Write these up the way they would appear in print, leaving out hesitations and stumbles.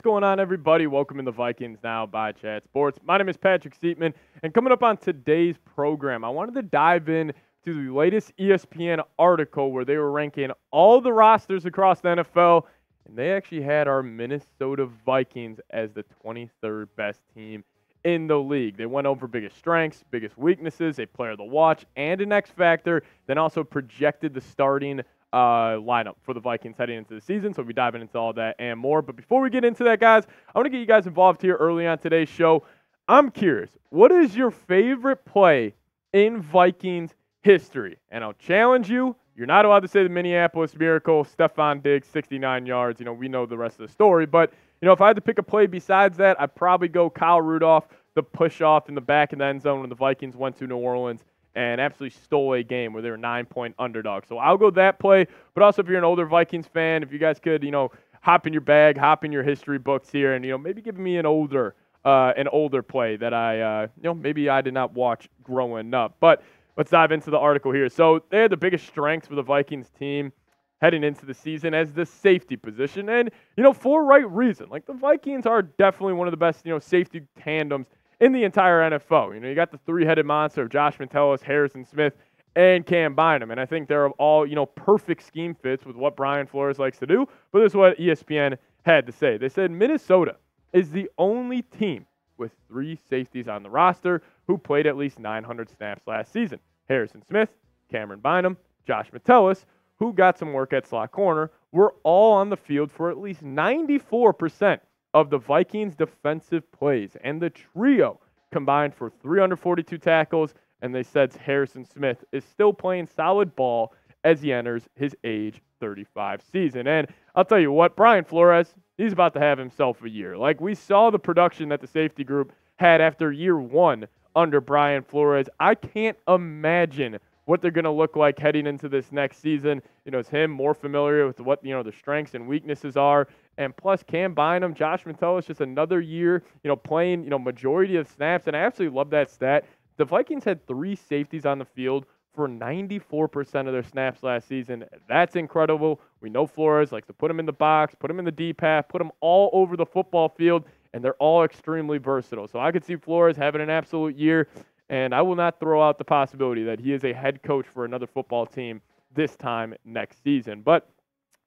going on, everybody? Welcome in the Vikings Now by Chat Sports. My name is Patrick Siepman, and coming up on today's program, I wanted to dive in to the latest ESPN article where they were ranking all the rosters across the NFL, and they actually had our Minnesota Vikings as the 23rd best team in the league. They went over biggest strengths, biggest weaknesses, a player to watch, and an X factor, then also projected the starting lineup for the Vikings heading into the season. So we'll be diving into all that and more. But before we get into that, guys, I want to get you guys involved here early on today's show. I'm curious, what is your favorite play in Vikings history? And I'll challenge you. You're not allowed to say the Minneapolis Miracle, Stephon Diggs, 69 yards. We know the rest of the story. But, if I had to pick a play besides that, I'd probably go Kyle Rudolph, the push-off in the back of the end zone when the Vikings went to New Orleans and absolutely stole a game where they were 9-point underdogs. So I'll go that play. But also, if you're an older Vikings fan, if you guys could, hop in your bag, hop in your history books here, and maybe give me an older play that I maybe I did not watch growing up. But let's dive into the article here. So they had the biggest strengths for the Vikings team heading into the season as the safety position, and for right reason. Like, the Vikings are definitely one of the best safety tandems in the entire NFL. You got the three-headed monster of Josh Metellus, Harrison Smith, and Cam Bynum. And I think they're all, perfect scheme fits with what Brian Flores likes to do. But this is what ESPN had to say. They said Minnesota is the only team with 3 safeties on the roster who played at least 900 snaps last season. Harrison Smith, Cameron Bynum, Josh Metellus, who got some work at slot corner, were all on the field for at least 94% of the Vikings' defensive plays, and the trio combined for 342 tackles, and they said Harrison Smith is still playing solid ball as he enters his age 35 season. And I'll tell you what, Brian Flores, he's about to have himself a year. Like, we saw the production that the safety group had after year 1 under Brian Flores. I can't imagine what they're going to look like heading into this next season. It's him more familiar with what, the strengths and weaknesses are. And plus, Cam Bynum, Josh Metellus, just another year, playing, majority of snaps. And I absolutely love that stat. The Vikings had 3 safeties on the field for 94% of their snaps last season. That's incredible. We know Flores likes to put them in the box, put them in the deep half, put them all over the football field, and they're all extremely versatile. So I could see Flores having an absolute year, and I will not throw out the possibility that he is a head coach for another football team this time next season. But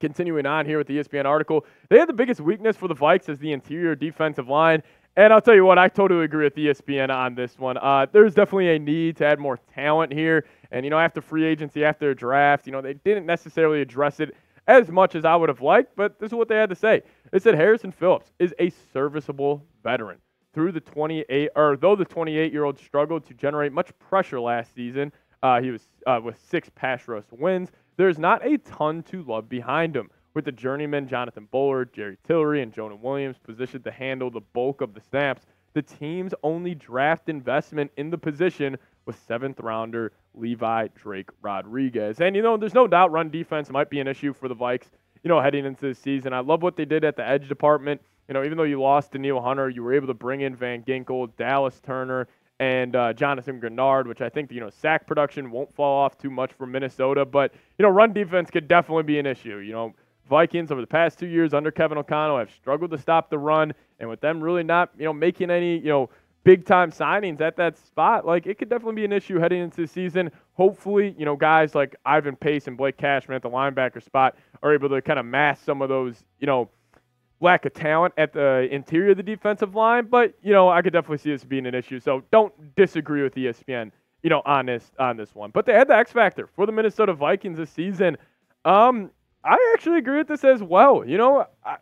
continuing on here with the ESPN article, they had the biggest weakness for the Vikes as the interior defensive line. And I'll tell you what, I totally agree with ESPN on this one. There's definitely a need to add more talent here. And, after free agency, after a draft, they didn't necessarily address it as much as I would have liked, but this is what they had to say. They said Harrison Phillips is a serviceable veteran. Though the 28-year-old struggled to generate much pressure last season, he was with 6 pass rush wins. There's not a ton to love behind him, with the journeyman Jonathan Bullard, Jerry Tillery, and Jonah Williams positioned to handle the bulk of the snaps. The team's only draft investment in the position was 7th-rounder Levi Drake Rodriguez. And, there's no doubt run defense might be an issue for the Vikes, heading into the season. I love what they did at the edge department. Even though you lost Daniil Hunter, you were able to bring in Van Ginkel, Dallas Turner, and Jonathan Grenard, which I think, sack production won't fall off too much for Minnesota. But, run defense could definitely be an issue. Vikings over the past 2 years under Kevin O'Connell have struggled to stop the run, and with them really not, making any, big-time signings at that spot, like, it could definitely be an issue heading into the season. Hopefully, guys like Ivan Pace and Blake Cashman at the linebacker spot are able to kind of mask some of those, lack of talent at the interior of the defensive line, but, I could definitely see this being an issue. So don't disagree with ESPN, on this one. But they had the X factor for the Minnesota Vikings this season. I actually agree with this as well.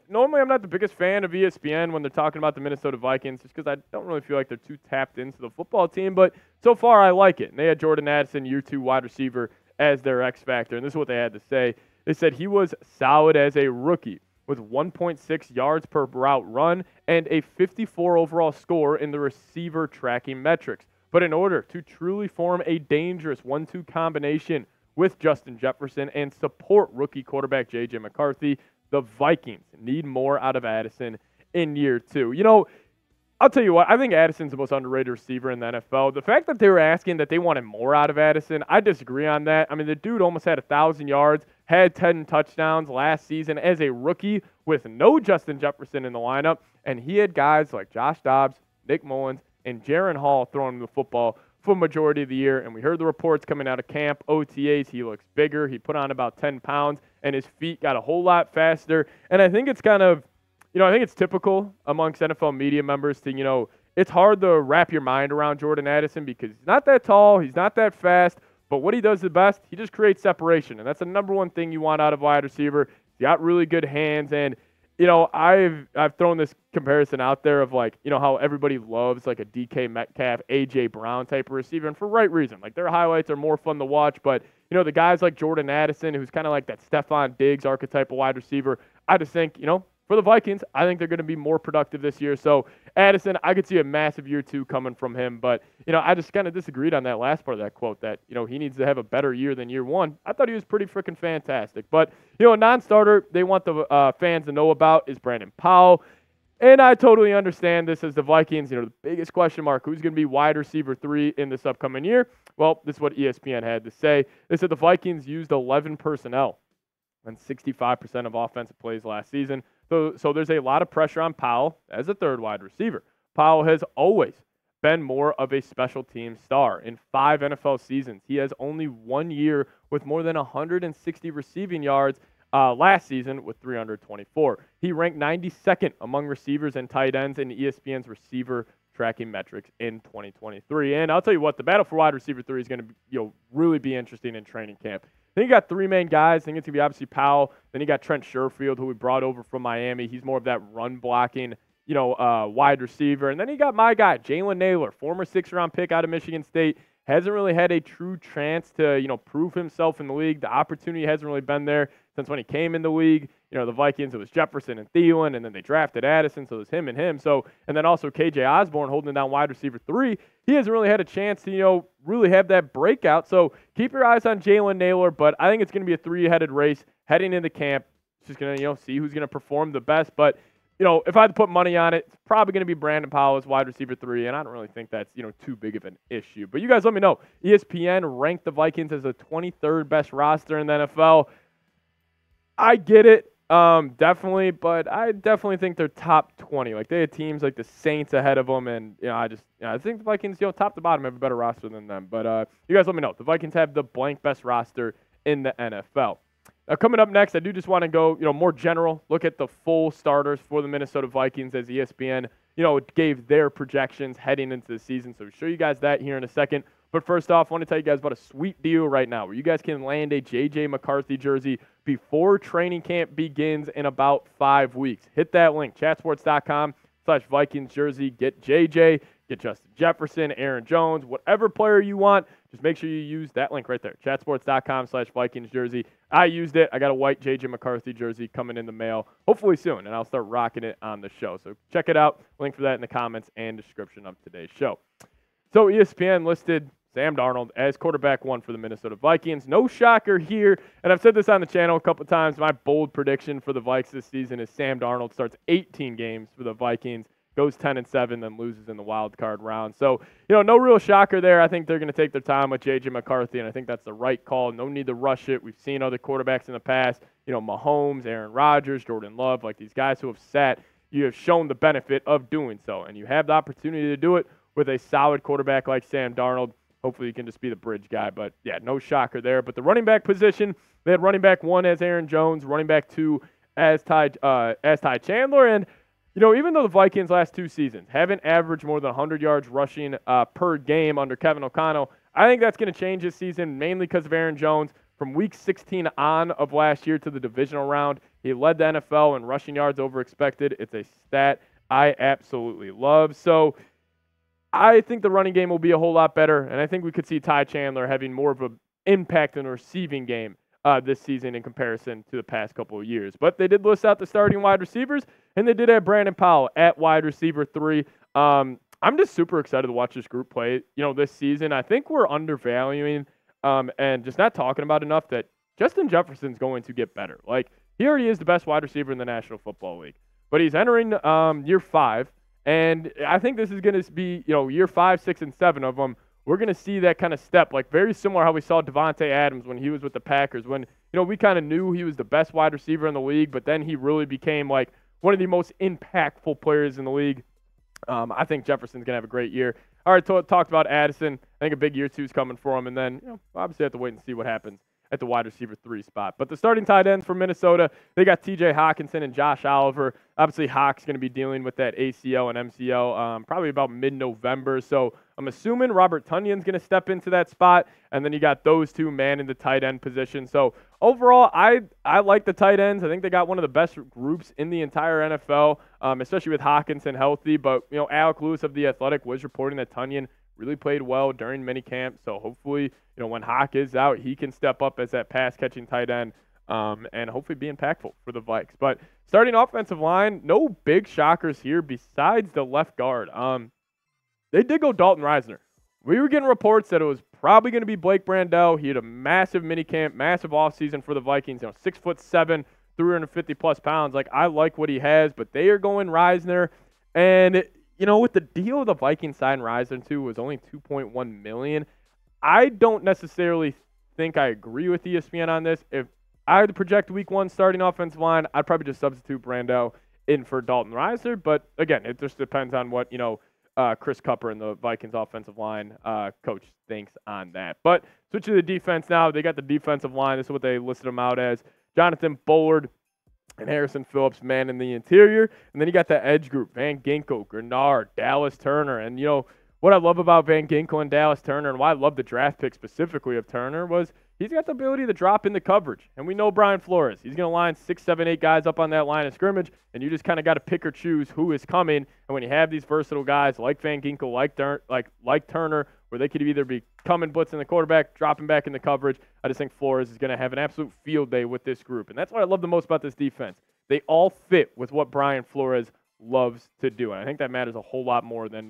Normally I'm not the biggest fan of ESPN when they're talking about the Minnesota Vikings, just because I don't really feel like they're too tapped into the football team, but so far I like it. And they had Jordan Addison, year 2 wide receiver, as their X factor, and this is what they had to say. They said he was solid as a rookie, with 1.6 yards per route run and a 54 overall score in the receiver tracking metrics. But in order to truly form a dangerous 1-2 combination with Justin Jefferson and support rookie quarterback J.J. McCarthy, the Vikings need more out of Addison in year 2. I'll tell you what, I think Addison's the most underrated receiver in the NFL. The fact that they were asking that they wanted more out of Addison, I disagree on that. I mean, the dude almost had 1,000 yards, had 10 touchdowns last season as a rookie with no Justin Jefferson in the lineup, and he had guys like Josh Dobbs, Nick Mullins, and Jaron Hall throwing him the football for the majority of the year. And we heard the reports coming out of camp, OTAs, he looks bigger. He put on about 10 pounds, and his feet got a whole lot faster. And I think it's kind of, I think it's typical amongst NFL media members to, it's hard to wrap your mind around Jordan Addison because he's not that tall, he's not that fast, but what he does the best, he just creates separation. And that's the number one thing you want out of a wide receiver. He's got really good hands. And, I've thrown this comparison out there of how everybody loves like a DK Metcalf, AJ Brown type of receiver, and for right reason. Like their highlights are more fun to watch, but the guys like Jordan Addison, who's kind of like that Stephon Diggs archetype of wide receiver, I just think, for the Vikings, I think they're going to be more productive this year. So Addison, I could see a massive year 2 coming from him, but I just kind of disagreed on that last part of that quote that he needs to have a better year than year 1. I thought he was pretty freaking fantastic, but a non-starter they want the fans to know about is Brandon Powell, and I totally understand this as the Vikings. The biggest question mark: who's going to be wide receiver 3 in this upcoming year? Well, this is what ESPN had to say. They said the Vikings used 11 personnel on 65% of offensive plays last season. So there's a lot of pressure on Powell as a third wide receiver. Powell has always been more of a special team star. In 5 NFL seasons, he has only 1 year with more than 160 receiving yards last season with 324. He ranked 92nd among receivers and tight ends in ESPN's receiver tracking metrics in 2023. And I'll tell you what, the battle for wide receiver 3 is going to really be interesting in training camp. Then you got 3 main guys. I think it's going to be obviously Powell. Then you got Trent Sherfield, who we brought over from Miami. He's more of that run blocking, wide receiver. And then you got my guy, Jalen Nailor, former 6th-round pick out of Michigan State. Hasn't really had a true chance to, prove himself in the league. The opportunity hasn't really been there since when he came in the league. The Vikings, it was Jefferson and Thielen, and then they drafted Addison, so it was him and him. So, and then also KJ Osborne holding down wide receiver 3. He hasn't really had a chance to, really have that breakout. So keep your eyes on Jalen Nailor, but I think it's going to be a 3-headed race heading into camp. Just going to, see who's going to perform the best. But, if I had to put money on it, it's probably going to be Brandon Powell as wide receiver 3, and I don't really think that's, too big of an issue. But you guys let me know. ESPN ranked the Vikings as the 23rd best roster in the NFL. I get it, definitely, but I definitely think they're top 20. Like, they had teams like the Saints ahead of them, and, I think the Vikings, top to bottom have a better roster than them. But you guys let me know. The Vikings have the blank best roster in the NFL. Now, coming up next, I do just want to go, more general, look at the full starters for the Minnesota Vikings as ESPN, gave their projections heading into the season. So we'll show you guys that here in a second. But first off, I want to tell you guys about a sweet deal right now where you guys can land a J.J. McCarthy jersey before training camp begins in about 5 weeks. Hit that link, chatsports.com/Vikings jersey. Get J.J., get Justin Jefferson, Aaron Jones, whatever player you want. Just make sure you use that link right there, chatsports.com/Vikings jersey. I used it. I got a white J.J. McCarthy jersey coming in the mail hopefully soon, and I'll start rocking it on the show. So check it out. Link for that in the comments and description of today's show. So ESPN listed Sam Darnold as quarterback 1 for the Minnesota Vikings. No shocker here, and I've said this on the channel a couple times. My bold prediction for the Vikes this season is Sam Darnold starts 18 games for the Vikings, goes 10-7, then loses in the wild card round. So, no real shocker there. I think they're going to take their time with J.J. McCarthy, and I think that's the right call. No need to rush it. We've seen other quarterbacks in the past, Mahomes, Aaron Rodgers, Jordan Love, like these guys who have sat. You have shown the benefit of doing so, and you have the opportunity to do it with a solid quarterback like Sam Darnold. Hopefully, you can just be the bridge guy. But, yeah, no shocker there. But the running back position, they had running back 1 as Aaron Jones, running back 2 as Ty Chandler. And, even though the Vikings last 2 seasons haven't averaged more than 100 yards rushing per game under Kevin O'Connell, I think that's going to change this season, mainly because of Aaron Jones. From week 16 on of last year to the divisional round, he led the NFL in rushing yards over expected. It's a stat I absolutely love. So, I think the running game will be a whole lot better, and I think we could see Ty Chandler having more of an impact in the receiving game this season in comparison to the past couple of years. But they did list out the starting wide receivers, and they did have Brandon Powell at wide receiver 3. I'm just super excited to watch this group play, this season. I think we're undervaluing and just not talking about enough that Justin Jefferson's going to get better. Like, he already is the best wide receiver in the National Football League, but he's entering year 5. And I think this is going to be, year 5, 6, and 7 of them we're going to see that kind of step, like very similar how we saw Devontae Adams when he was with the Packers, when, we kind of knew he was the best wide receiver in the league, but then he really became like one of the most impactful players in the league. I think Jefferson's going to have a great year. All right, talked about Addison. I think a big year 2 is coming for him, and then obviously have to wait and see what happens at the wide receiver 3 spot. But the starting tight ends for Minnesota, they got TJ Hawkinson and Josh Oliver. Obviously, Hawk's going to be dealing with that ACL and MCL probably about mid-November. So I'm assuming Robert Tunyon's going to step into that spot, and then you got those 2 man in the tight end position. So overall, I like the tight ends. I think they got one of the best groups in the entire NFL, especially with Hawkinson healthy. But, Alec Lewis of The Athletic was reporting that Tunyon really played well during minicamp. So hopefully, when Hawk is out, he can step up as that pass-catching tight end and hopefully be impactful for the Vikes. But starting offensive line, no big shockers here besides the left guard. They did go Dalton Risner. We were getting reports that it was probably going to be Blake Brandel. He had a massive minicamp, massive offseason for the Vikings. 6'7", 350-plus pounds. Like, I like what he has, but they are going Risner. And with the deal the Vikings signed Risner to was only $2.1 million. I don't necessarily think I agree with ESPN on this. If I had to project week 1 starting offensive line, I'd probably just substitute Brandel in for Dalton Risner. But again, it just depends on what, Chris Cupper and the Vikings offensive line coach thinks on that. But switching to the defense now, they got the defensive line. This is what they listed them out as. Jonathan Bullard and Harrison Phillips, man in the interior. And then you got the edge group, Van Ginkel, Grenard, Dallas Turner. And, what I love about Van Ginkel and Dallas Turner, and why I love the draft pick specifically of Turner, was he's got the ability to drop into coverage. And we know Brian Flores. He's going to line 6, 7, 8 guys up on that line of scrimmage, and you just kind of got to pick or choose who is coming. And when you have these versatile guys like Van Ginkel, like Turner, where they could either be coming blitzing the quarterback, dropping back into coverage, I just think Flores is going to have an absolute field day with this group. And that's what I love the most about this defense. They all fit with what Brian Flores loves to do. And I think that matters a whole lot more than,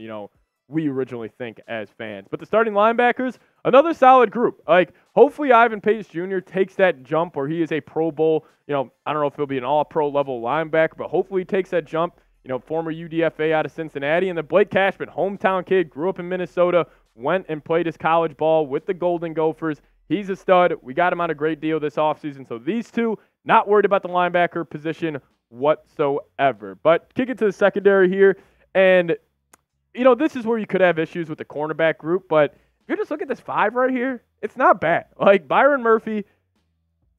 we originally think as fans. But the starting linebackers, another solid group. Like, hopefully Ivan Pace Jr. takes that jump where he is a Pro Bowl. I don't know if he'll be an all-pro level linebacker, but hopefully he takes that jump. Former UDFA out of Cincinnati. And then Blake Cashman, hometown kid, grew up in Minnesota, went and played his college ball with the Golden Gophers. He's a stud. We got him on a great deal this offseason. So these 2, not worried about the linebacker position whatsoever. But kick it to the secondary here. And this is where you could have issues with the cornerback group, but if you just look at this 5 right here, it's not bad. Like, Byron Murphy,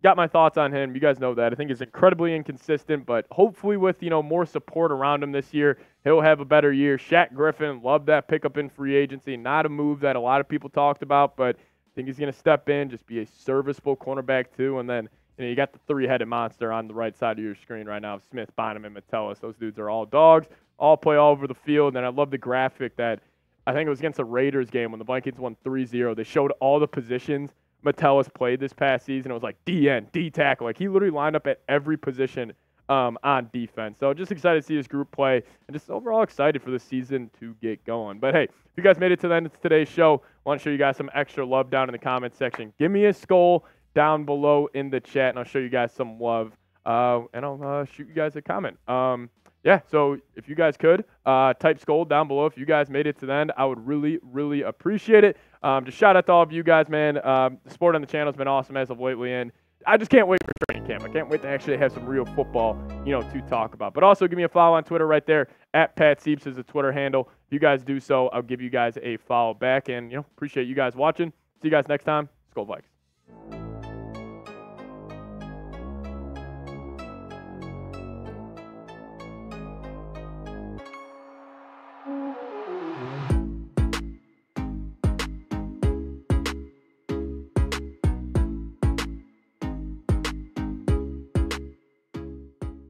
got my thoughts on him. You guys know that. I think he's incredibly inconsistent, but hopefully with, more support around him this year, he'll have a better year. Shaq Griffin, love that pickup in free agency. Not a move that a lot of people talked about, but I think he's going to step in, just be a serviceable cornerback too, and then you got the 3-headed monster on the right side of your screen right now, Smith, Bynum, and Metellus. Those dudes are all dogs. All play all over the field, and I love the graphic that I think it was against the Raiders game when the Vikings won 3-0. They showed all the positions Metellus played this past season. It was like DN, D tackle. Like, he literally lined up at every position on defense. So just excited to see this group play and just overall excited for the season to get going. But, hey, if you guys made it to the end of today's show, I want to show you guys some extra love down in the comment section. Give me a skull down below in the chat, and I'll show you guys some love, and I'll shoot you guys a comment. Yeah, so if you guys could, type Skull down below. If you guys made it to the end, I would really, really appreciate it. Just shout out to all of you guys, man. The support on the channel has been awesome as of lately, and I just can't wait for training camp. I can't wait to actually have some real football, to talk about. But also give me a follow on Twitter right there. @PatSeeps is the Twitter handle. If you guys do so, I'll give you guys a follow back. And, appreciate you guys watching. See you guys next time. Skull Vikes.